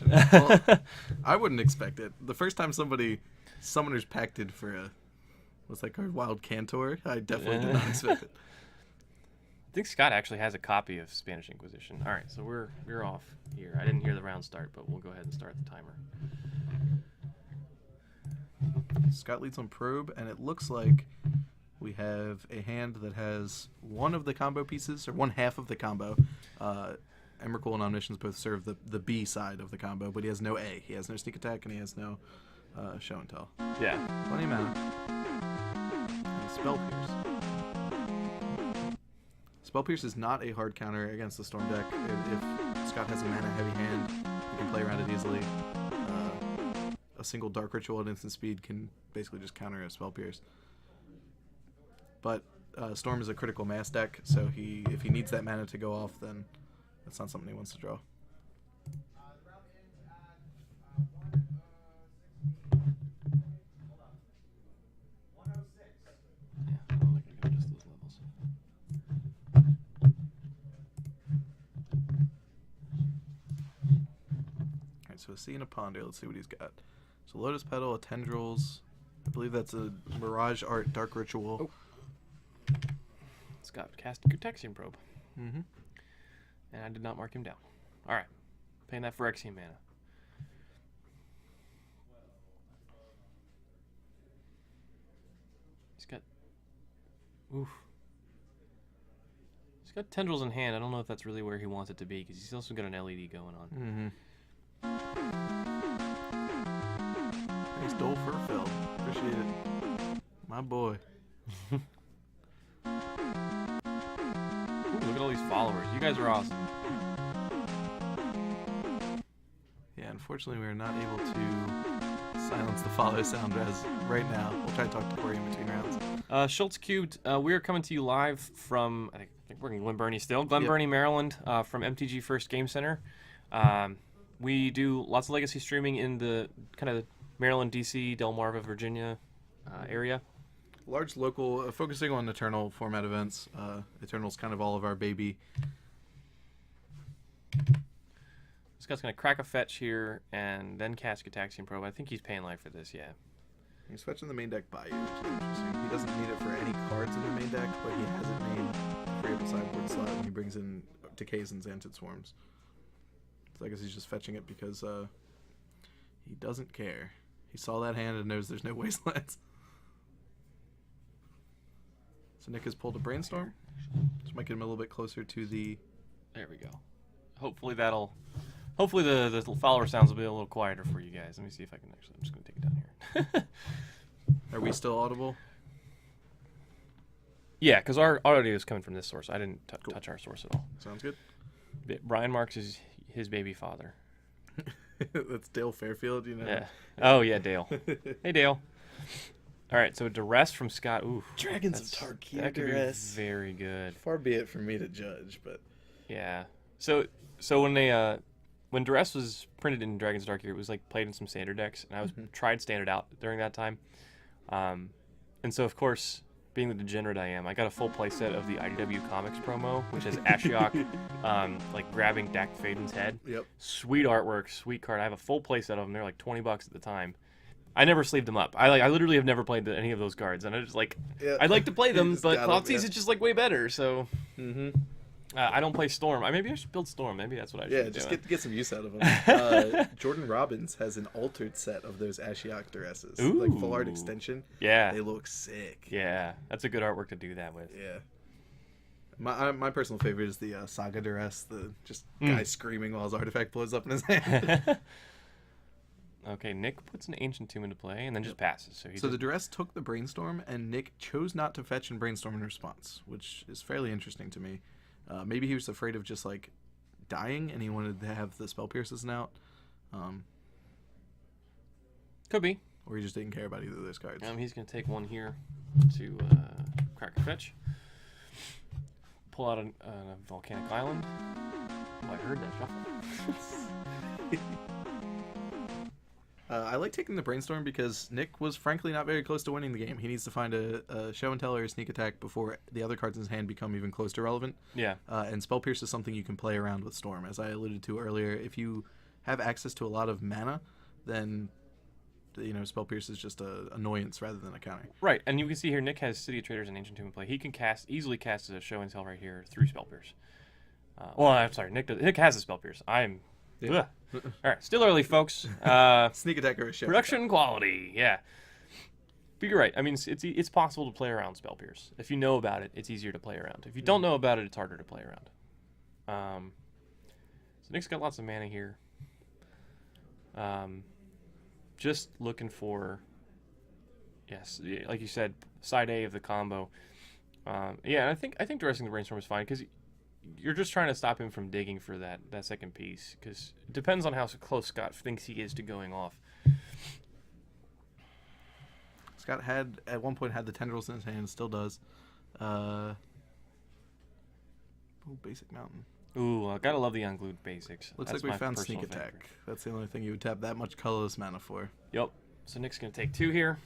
Well, I wouldn't expect it. The first time somebody summoners pacted for a what's that card? Wild Cantor. I definitely did not expect it. I think Scott actually has a copy of Spanish Inquisition. All right, so we're off here. I didn't hear the round start, but we'll go ahead and start the timer. Scott leads on probe, and it looks like we have a hand that has one of the combo pieces, or one half of the combo. Emrakul and Omniscience both serve the B side of the combo, but he has no A. He has no sneak attack, and he has no show and tell. Yeah. Plenty of mana. And Spell Pierce. Spell Pierce is not a hard counter against the Storm deck. If Scott has a mana-heavy hand, he can play around it easily. A single Dark Ritual at instant speed can basically just counter a Spell Pierce. But Storm is a critical mass deck, so if he needs that mana to go off, then that's not something he wants to draw. Alright, so a Sea and a Ponder. Let's see what he's got. So Lotus Petal, a Tendrils. I believe that's a Mirage Art Dark Ritual. Oh. Scott cast a Ditizio probe. Mm-hmm. And I did not mark him down. Alright. Paying that for Exium mana. He's got... Oof. He's got Tendrils in hand. I don't know if that's really where he wants it to be, because he's also got an LED going on. Mm-hmm. Thanks, Dole Furfeld. Appreciate it. My boy. Ooh, look at all these followers. You guys are awesome. Yeah, unfortunately, we are not able to silence the follow sound as right now. We'll try to talk to Corey in between rounds. Schultz Cubed, we are coming to you live from, I think we're in Glen Burnie still, Glen Burnie, Maryland, from MTG First Game Center. We do lots of legacy streaming in the kind of Maryland, D.C., Delmarva, Virginia area. Large local, focusing on Eternal format events. Eternal's kind of all of our baby. This guy's going to crack a fetch here and then cast Gitaxian Probe. I think he's paying life for this, yeah. He's fetching the main deck by you, which is interesting. He doesn't need it for any cards in the main deck, but he has it main for able sideboard slot when he brings in Decays and Xantid Swarms. So I guess he's just fetching it because he doesn't care. He saw that hand and knows there's no wastelands. So Nick has pulled a Brainstorm, which might get him a little bit closer to the... There we go. Hopefully that'll... Hopefully the follower sounds will be a little quieter for you guys. Let me see if I can actually... I'm just going to take it down here. Are we still audible? Yeah, because our audio is coming from this source. I didn't touch our source at all. Sounds good. Brian Marks is his baby father. That's Dale Fairfield, you know? Yeah. Oh, yeah, Dale. Hey, Dale. All right, so Duress from Scott. Ooh, Dragons of Tarkir that could Duress. be very good. Far be it for me to judge, but... Yeah. So when they when Duress was printed in Dragons of Tarkir, it was like played in some standard decks, and I was tried standard out during that time. And so, of course, being the degenerate I am, I got a full playset of the IDW Comics promo, which has Ashiok like grabbing Dak Faden's head. Yep. Sweet artwork, sweet card. I have a full playset of them. They're like $20 at the time. I never sleeved them up. I literally have never played any of those cards, and I just like I'd like to play them, but Thoughtseize is just like way better. So I don't play Storm. Maybe I should build Storm. Maybe that's what I should. Yeah, just get some use out of them. Jordan Robbins has an altered set of those Ashiok Duresses, like full art extension. Yeah, they look sick. Yeah, that's a good artwork to do that with. Yeah. My personal favorite is the Saga Duress, the just guy screaming while his artifact blows up in his hand. Okay, Nick puts an Ancient Tomb into play and then just passes. So the Duress took the Brainstorm, and Nick chose not to fetch and Brainstorm in response, which is fairly interesting to me. Maybe he was afraid of just like dying, and he wanted to have the Spell Pierces out. Could be. Or he just didn't care about either of those cards. He's going to take one here to crack a fetch. Pull out a Volcanic Island. Oh, I heard that shuffle. I like taking the Brainstorm because Nick was frankly not very close to winning the game. He needs to find a Show and Tell or a Sneak Attack before the other cards in his hand become even close to relevant. Yeah. And Spell Pierce is something you can play around with Storm. As I alluded to earlier, if you have access to a lot of mana, then Spell Pierce is just a annoyance rather than a counter. Right, and you can see here Nick has City of Traders and Ancient Tomb in play. He can easily cast a Show and Tell right here through Spell Pierce. Well, I'm sorry, Nick has a Spell Pierce. I'm... Yeah. All right, still early, folks. Sneak attack or a show. Production quality, yeah. But you're right. I mean, it's possible to play around Spell Pierce. If you know about it, it's easier to play around. If you don't know about it, it's harder to play around. So Nick's got lots of mana here. Just looking for, yes, like you said, side A of the combo. Yeah, and I think Dressing the Brainstorm is fine because you're just trying to stop him from digging for that second piece, because it depends on how close Scott thinks he is to going off. Scott had at one point had the Tendrils in his hand, still does. Basic Mountain. Ooh, I gotta love the unglued basics. Looks That's like we my found personal Sneak favorite. Attack. That's the only thing you would tap that much colorless mana for. Yep. So Nick's gonna take 2 here.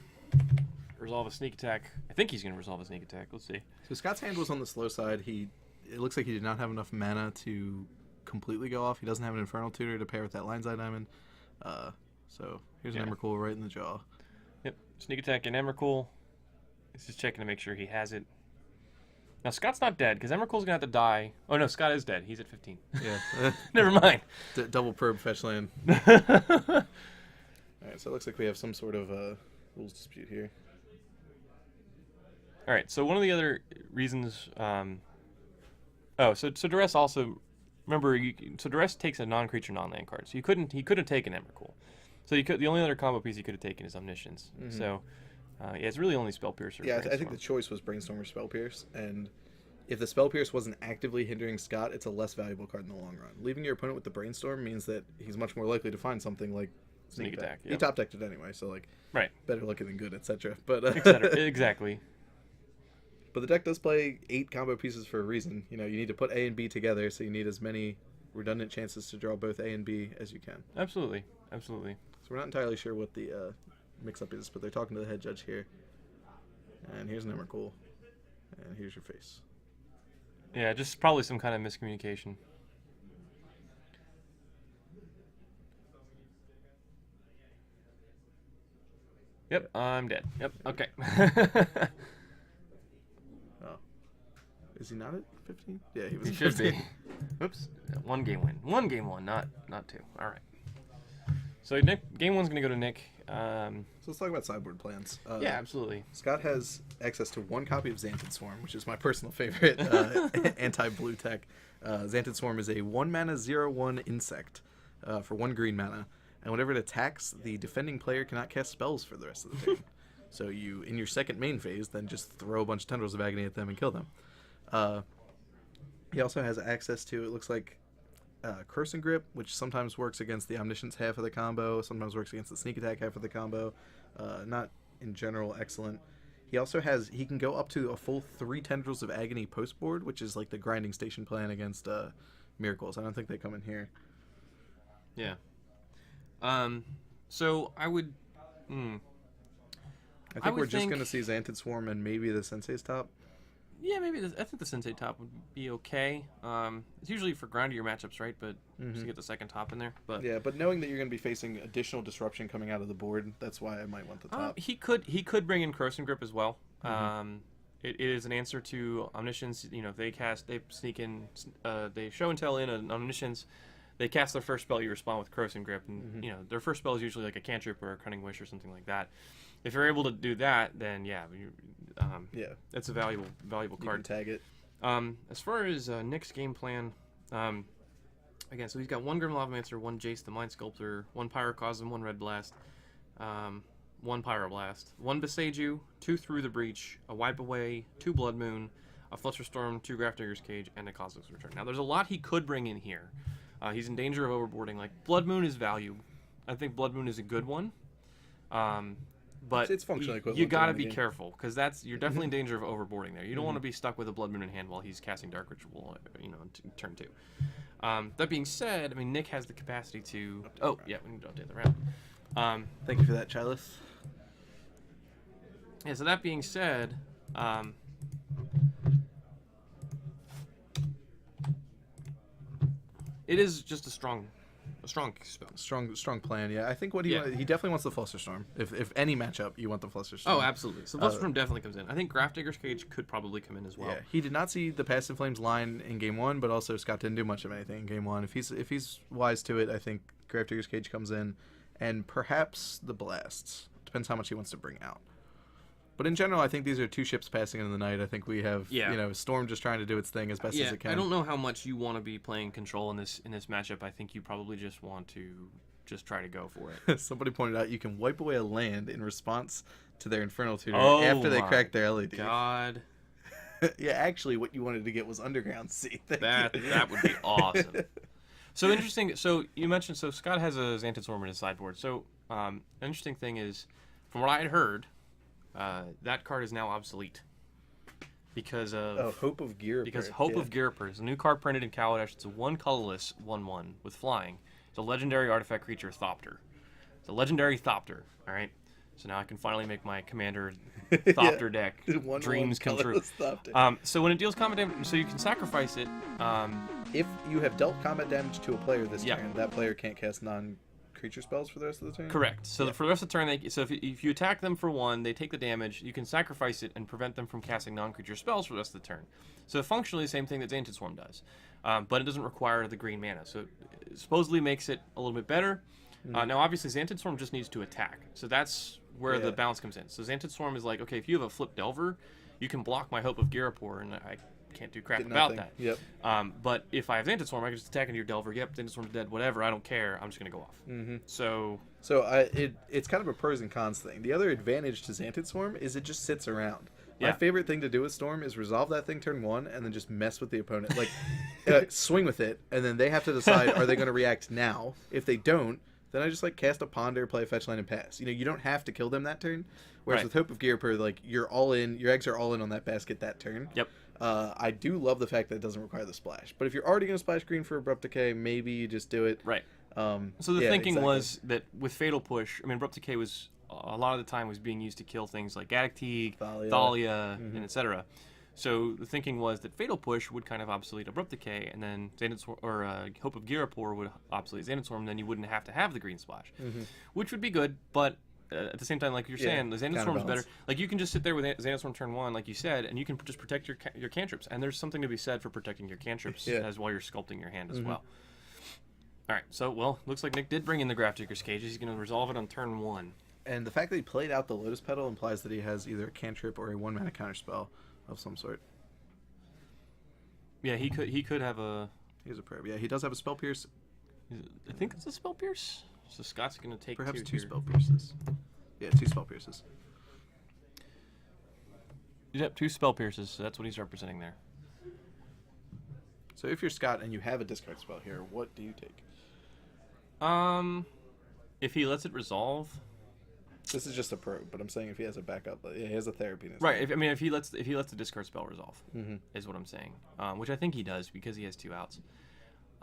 Resolve a Sneak Attack. I think he's gonna resolve a Sneak Attack. Let's see. So Scott's hand was on the slow side. It looks like he did not have enough mana to completely go off. He doesn't have an Infernal Tutor to pair with that Lion's Eye Diamond. So here's an Emrakul right in the jaw. Yep. Sneak Attack and Emrakul. He's just checking to make sure he has it. Now, Scott's not dead, because Emrakul's going to have to die. Oh, no, Scott is dead. He's at 15. Yeah. Never mind. Double probe fetch land. Alright, so it looks like we have some sort of rules dispute here. Alright, so one of the other reasons... so Duress also... Remember, so Duress takes a non-creature, non-land card. So he couldn't take an Emrakul. So the only other combo piece he could have taken is Omniscience. Mm-hmm. So... yeah, it's really only Spell Pierce. Yeah, I think the choice was Brainstorm or Spell Pierce, and if the Spell Pierce wasn't actively hindering Scott, it's a less valuable card in the long run. Leaving your opponent with the Brainstorm means that he's much more likely to find something like Sneak Attack. Yep. He top decked it anyway, so right, better looking than good, etc. But exactly. But the deck does play 8 combo pieces for a reason. You need to put A and B together, so you need as many redundant chances to draw both A and B as you can. Absolutely. So we're not entirely sure what the mix-up is, but they're talking to the head judge here. And here's an Emrakul. And here's your face. Yeah, just probably some kind of miscommunication. Yep, I'm dead. Yep, okay. Oh. Is he not at 15? Yeah, he was He at should 15. be. Oops. 1 game win. 1 game won, not 2. All right. So Nick, game 1's going to go to Nick. So let's talk about sideboard plans. Yeah, absolutely. Scott has access to 1 copy of Xantid Swarm, which is my personal favorite anti-blue tech. Xantid Swarm is a 1-mana 0/1 insect for 1 green mana, and whenever it attacks, the defending player cannot cast spells for the rest of the turn. So you, in your second main phase, then just throw a bunch of Tendrils of Agony at them and kill them. He also has access to, it looks like, Curse and Grip, which sometimes works against the Omniscience half of the combo, sometimes works against the Sneak Attack half of the combo. Not in general excellent. He also has, he can go up to a full 3 Tendrils of Agony post board, which is like the grinding station plan against Miracles. I don't think they come in here. Yeah. So I would. I think we're just going to see Xantid Swarm and maybe the Sensei's Top. Yeah, maybe. I think the Sensei Top would be okay. It's usually for grindier matchups, right? But just to get the second top in there. But yeah, but knowing that you're going to be facing additional disruption coming out of the board, that's why I might want the top. He could bring in Croson Grip as well. It is an answer to Omniscience. If they sneak in, they show and tell in an Omniscience. They cast their first spell, you respond with Croson Grip, and their first spell is usually like a cantrip or a Cunning Wish or something like that. If you're able to do that, then it's a valuable card. You can tag it. As far as Nick's game plan, again, so he's got 1 Grim Lavamancer, 1 Jace the Mind Sculptor, 1 Pyrocosm, 1 Red Blast, 1 Pyroblast, 1 Beseiju, 2 Through the Breach, a Wipe Away, 2 Blood Moon, a Flusterstorm, 2 Grafdigger's Cage, and a Cosmos Return. Now, there's a lot he could bring in here. He's in danger of overboarding. Like, Blood Moon is value. I think Blood Moon is a good one. But it's functionally equivalent. You got to be careful, because you're definitely in danger of overboarding there. You don't want to be stuck with a Blood Moon in hand while he's casting Dark Ritual, turn 2. That being said, I mean, Nick has the capacity to... Oh, yeah, we need to update the round. Thank you for that, Chalice. Yeah, so that being said, it is just a strong A strong spell. Strong plan. Yeah, I think what he Yeah. he definitely wants the Flusterstorm. If any matchup, you want the Flusterstorm. Oh, absolutely. So Flusterstorm definitely comes in. I think Grafdigger's Cage could probably come in as well. Yeah, he did not see the Passive Flames line in game one, but also Scott didn't do much of anything in game one. If he's wise to it, I think Grafdigger's Cage comes in, and perhaps the Blasts. Depends how much he wants to bring out. But in general, I think these are two ships passing into the night. I think we have Storm just trying to do its thing as best as it can. I don't know how much you want to be playing control in this matchup. I think you probably just want to just try to go for it. Somebody pointed out you can wipe away a land in response to their Infernal Tutor my after they crack their LED. God. Yeah, actually, what you wanted to get was Underground Sea. That would be awesome. So interesting. So you mentioned Scott has a Xantid Storm in his sideboard. So an interesting thing is, from what I had heard, that card is now obsolete because of Hope of Gear. Because Hope of Gearper is a new card printed in Kaladesh. It's a 1 colorless 1/1 with flying. It's a legendary artifact creature, Thopter. It's a legendary Thopter. All right. So now I can finally make my Commander Thopter deck dreams come true. So when it deals combat damage, so you can sacrifice it. If you have dealt combat damage to a player this turn, that player can't cast non-creature spells for the rest of the turn? Correct. So for the rest of the turn, if you attack them for 1, they take the damage. You can sacrifice it and prevent them from casting non-creature spells for the rest of the turn. So functionally the same thing that Xantid Swarm does. But it doesn't require the green mana. So it supposedly makes it a little bit better. Now obviously Xantid Swarm just needs to attack. So that's where the balance comes in. So Xantid Swarm is like, okay, if you have a flip Delver, you can block my Hope of Garapor, and I can't do crap about that. Yep. But if I have Xantid Swarm, I can just attack into your Delver. Yep, Xantid Swarm's dead. Whatever. I don't care. I'm just gonna go off. So it's kind of a pros and cons thing. The other advantage to Xantid Swarm is it just sits around. Yeah. My favorite thing to do with Storm is resolve that thing turn 1 and then just mess with the opponent. Like, swing with it, and then they have to decide, are they going to react now? If they don't, then I just cast a Ponder, play a fetch land, and pass. You don't have to kill them that turn. Whereas with Hope of Gearper, you're all in, your eggs are all in on that basket that turn. Yep. I do love the fact that it doesn't require the splash. But if you're already going to splash green for Abrupt Decay, maybe you just do it. Right. So the thinking was that with Fatal Push, Abrupt Decay was a lot of the time was being used to kill things like Gaddock Teeg, Thalia, and etc. So the thinking was that Fatal Push would kind of obsolete Abrupt Decay, and then Hope of Garapor would obsolete Xantid Swarm, and then you wouldn't have to have the green splash, which would be good, but at the same time, like you're saying, the Xantid Swarm is better. Like, you can just sit there with Xantid Swarm turn 1, like you said, and you can just protect your cantrips, and there's something to be said for protecting your cantrips as while you're sculpting your hand as well. All right, so, looks like Nick did bring in the Grafdigger's Cage. He's going to resolve it on turn 1. And the fact that he played out the Lotus Petal implies that he has either a cantrip or a 1-mana counterspell of some sort. Yeah, he could have a... He has a prayer. Yeah, he does have a Spell Pierce. I think it's a Spell Pierce. So Scott's going to take perhaps two here. Spell Pierces. Yeah, 2 Spell Pierces. Yep, 2 Spell Pierces. So that's what he's representing there. So if you're Scott and you have a discard spell here, what do you take? If he lets it resolve... This is just a probe, but I'm saying if he has a backup, he has a therapy in his right. hand. If he lets the discard spell resolve, is what I'm saying. Which I think he does because he has 2 outs.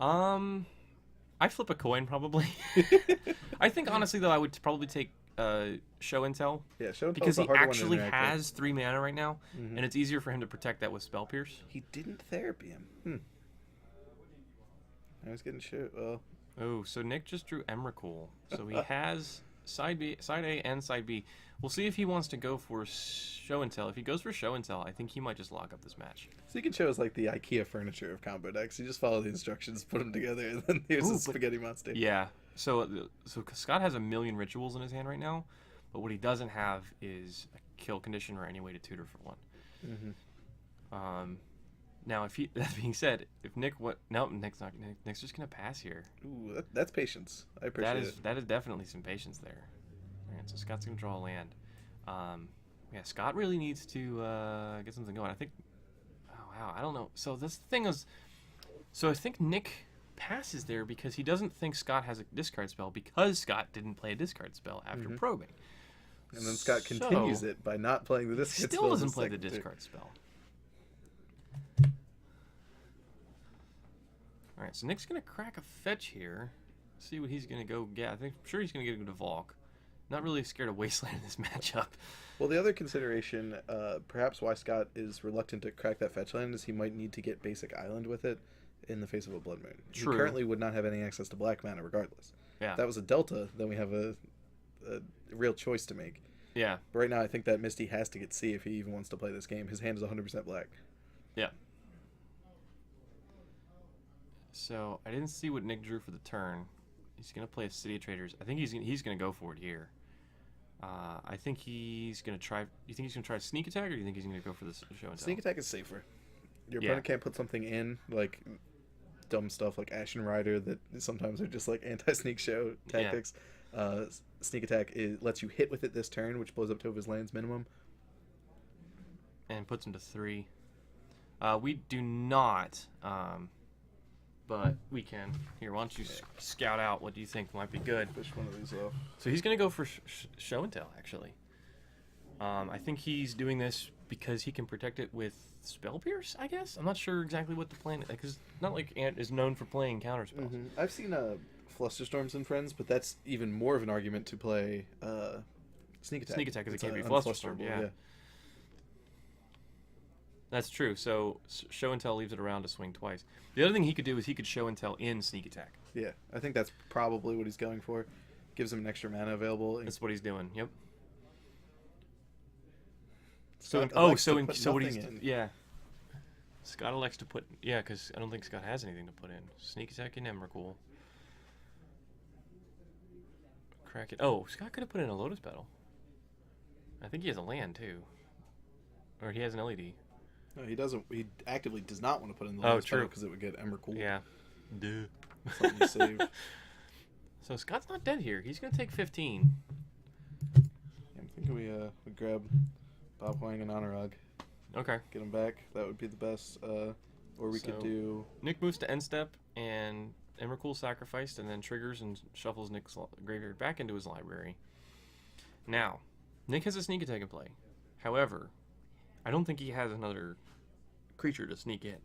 I flip a coin probably. I think honestly though I would probably take Show and Tell. Yeah, Show and Tell because is he the harder actually one to interact has 3 mana right now, and it's easier for him to protect that with Spell Pierce. He didn't therapy him. I was getting shit. Well. Oh, so Nick just drew Emrakul. So he has side A and side B. We'll see if he wants to go for Show and Tell. If he goes for Show and Tell, I think he might just lock up this match. So you can show us like the IKEA furniture of combo decks. You just follow the instructions, put them together, and then here's a spaghetti monster. Yeah. So Scott has a million rituals in his hand right now, but what he doesn't have is a kill condition or any way to tutor for 1. Now, that being said, if Nick Nick's just gonna pass here. Ooh, that's patience. I appreciate it. That is definitely some patience there. All right, so Scott's gonna draw a land. Scott really needs to get something going. I think. Oh wow, I don't know. So this thing is. So I think Nick passes there because he doesn't think Scott has a discard spell because Scott didn't play a discard spell after probing. And then Scott continues it by not playing the discard spell. Still doesn't play the discard spell. All right, so Nick's gonna crack a fetch here. See what he's gonna go get. I'm sure he's gonna get a Valk. Not really scared of Wasteland in this matchup. Well, the other consideration, perhaps why Scott is reluctant to crack that fetch land, is he might need to get basic island with it in the face of a Blood Moon. True. He currently would not have any access to black mana regardless. Yeah. If that was a Delta, then we have a real choice to make. Yeah. But right now, I think that Misty has to get C if he even wants to play this game. His hand is 100% black. Yeah. So I didn't see what Nick drew for the turn. He's gonna play a City of Traders. I think he's gonna go for it here. I think he's gonna try. You think he's gonna try sneak attack, or do you think he's gonna go for this show and tell? Sneak attack is safer. Your opponent can't put something in like dumb stuff like Ashen Rider that sometimes are just like anti-sneak show tactics. Sneak attack lets you hit with it this turn, which blows up 2 of his lands minimum. And puts him to 3. We do not, but we can. Here, why don't you scout out what do you think might be good? Fish one of these off. So he's going to go for show and tell, actually. I think he's doing this because he can protect it with Spell Pierce, I guess? I'm not sure exactly what the plan is, because not like Ant is known for playing counter spells. Mm-hmm. I've seen Flusterstorms and Friends, but that's even more of an argument to play Sneak Attack. Sneak Attack, because it can't be Flusterstorm, yeah. That's true. So show and tell leaves it around to swing twice. The other thing he could do is he could show and tell in Sneak Attack. Yeah, I think that's probably what he's going for. Gives him an extra mana available. That's what he's doing. Yep. Scott So what he's yeah. Scott elects to put because I don't think Scott has anything to put in. Sneak Attack in Emrakul. Crack it. Oh, Scott could have put in a Lotus Petal. I think he has a land too, or he has an LED. No, he doesn't. He actively does not want to put in the Oh, Lotus true. because it would get Emrakul. Yeah. Duh. Something you save. So Scott's not dead here. He's gonna take 15. I'm thinking we grab Bob Huang and Anurag. Okay. Get him back. That would be the best. Or we could do. Nick moves to end step and Emrakul sacrificed, and then triggers and shuffles Nick's graveyard back into his library. Now, Nick has a sneak attack in play. However, I don't think he has another creature to sneak in,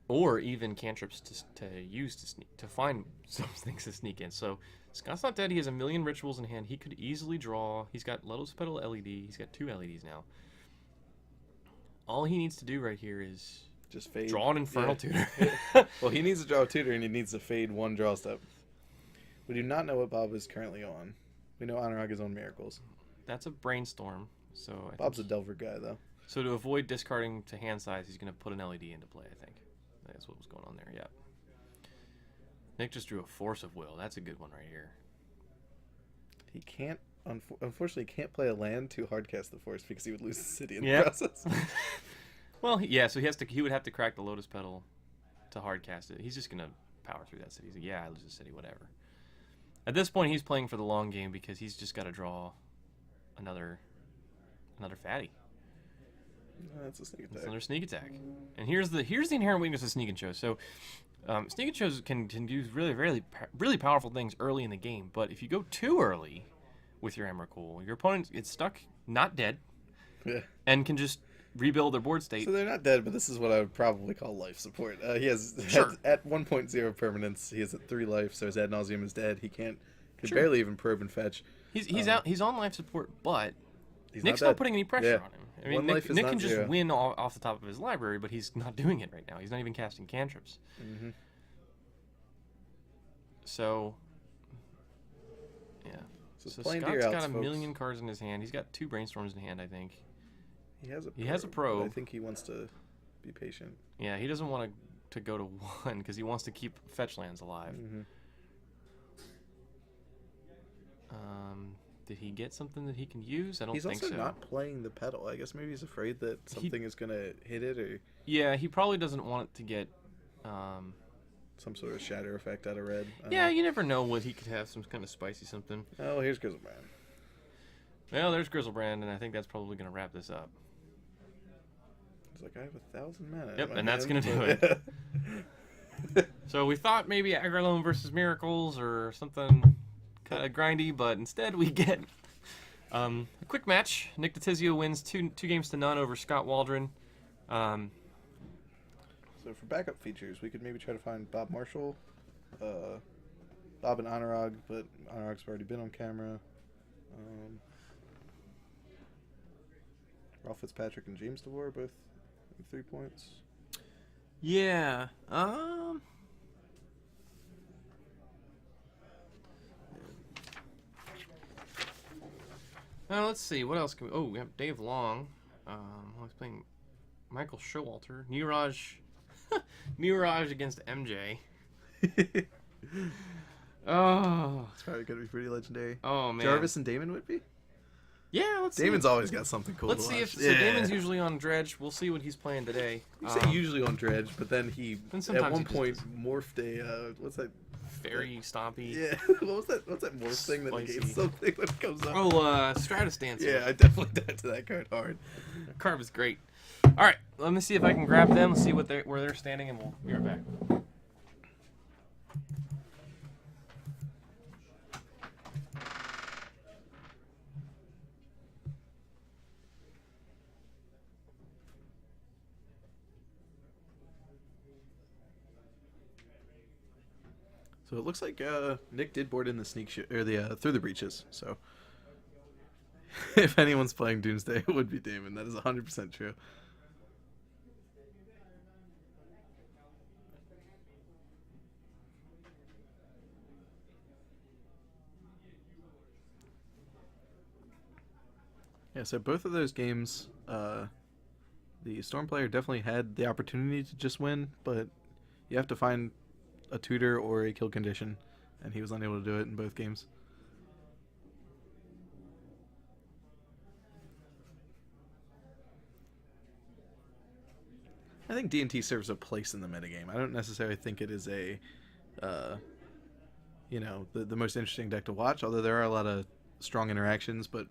or even cantrips to use to find some things to sneak in. So Scott's not dead. He has a million rituals in hand. He could easily draw. He's got Lotus Petal LED. He's got 2 LEDs now. All he needs to do right here is just fade. Draw an Infernal Tutor. Well, he needs to draw a tutor, and he needs to fade 1 draw step. We do not know what Bob is currently on. We know Anurag is on Miracles. That's a Brainstorm. So Bob's a Delver guy, though. So to avoid discarding to hand size, he's going to put an LED into play, I think. That's what was going on there, yeah. Nick just drew a Force of Will. That's a good one right here. He can't, unfortunately, can't play a land to hardcast the Force because he would lose the city in the process. Well, yeah, so he would have to crack the Lotus Petal to hardcast it. He's just going to power through that city. He's like, yeah, I lose the city, whatever. At this point, he's playing for the long game because he's just got to draw another fatty. That's a sneak attack. That's another sneak attack. And here's the inherent weakness of Sneak and Shows. So, Sneak and Shows can do really powerful things early in the game. But if you go too early with your Emrakul, your opponent gets stuck, not dead, and can just rebuild their board state. So they're not dead, but this is what I would probably call life support. He has at 1.0 permanence. He has at 3 life, so his ad nauseum is dead. He can barely even probe and fetch. He's out. He's on life support, but Nick's not not putting any pressure on him. I mean, Nick can just 0. win off the top of his library, but he's not doing it right now. He's not even casting cantrips. Mm-hmm. So, yeah. So Scott's got a million cards in his hand. He's got 2 Brainstorms in hand, I think. He has a probe. I think he wants to be patient. Yeah, he doesn't want to go to 1 because he wants to keep fetch lands alive. Mm-hmm. Did he get something that he can use? I don't think so. He's also not playing the pedal. I guess maybe he's afraid that something is going to hit it, or yeah, he probably doesn't want it to get some sort of shatter effect out of red. Yeah, you never know what he could have, some kind of spicy something. Oh, here's Grizzlebrand. Well, there's Grizzlebrand, and I think that's probably going to wrap this up. It's like, I have 1,000 mana. Yep, and that's going to do it. So we thought maybe Agrelome versus Miracles or something kind of grindy, but instead we get a quick match. Nick Ditizio wins 2 games to none over Scott Waldron. So for backup features, we could maybe try to find Bob Marshall, Bob and Anurag, but Anurag's already been on camera. Ralph Fitzpatrick and James DeVore both 3 points. Yeah. Let's see. What else can we... Oh, we have Dave Long. He's playing Michael Showalter. Niraj. Niraj against MJ. Oh. It's probably going to be pretty legendary. Oh, man. Jarvis and Damon would be? Yeah, let's see. Damon's always got something cool Let's to see watch. if... So Damon's usually on Dredge. We'll see what he's playing today. You say usually on Dredge, but then he, Then at sometimes one he just point, does. morphed a... what's that? Fairy Stompy. Yeah. What's that morph thing that Spicy. negates something when it comes up? Oh, Stratus Dancer. Yeah, I definitely died to that card hard. Card was great. All right, let me see if I can grab them, see where they're standing, and we'll be right back. So it looks like Nick did board in the sneak or the through the breaches. So if anyone's playing Doomsday, it would be Damon. That is 100% true. Yeah, so both of those games, the Storm player definitely had the opportunity to just win, but you have to find a tutor or a kill condition, and he was unable to do it in both games. I think D&T serves a place in the metagame. I don't necessarily think it is a, the most interesting deck to watch, although there are a lot of strong interactions, but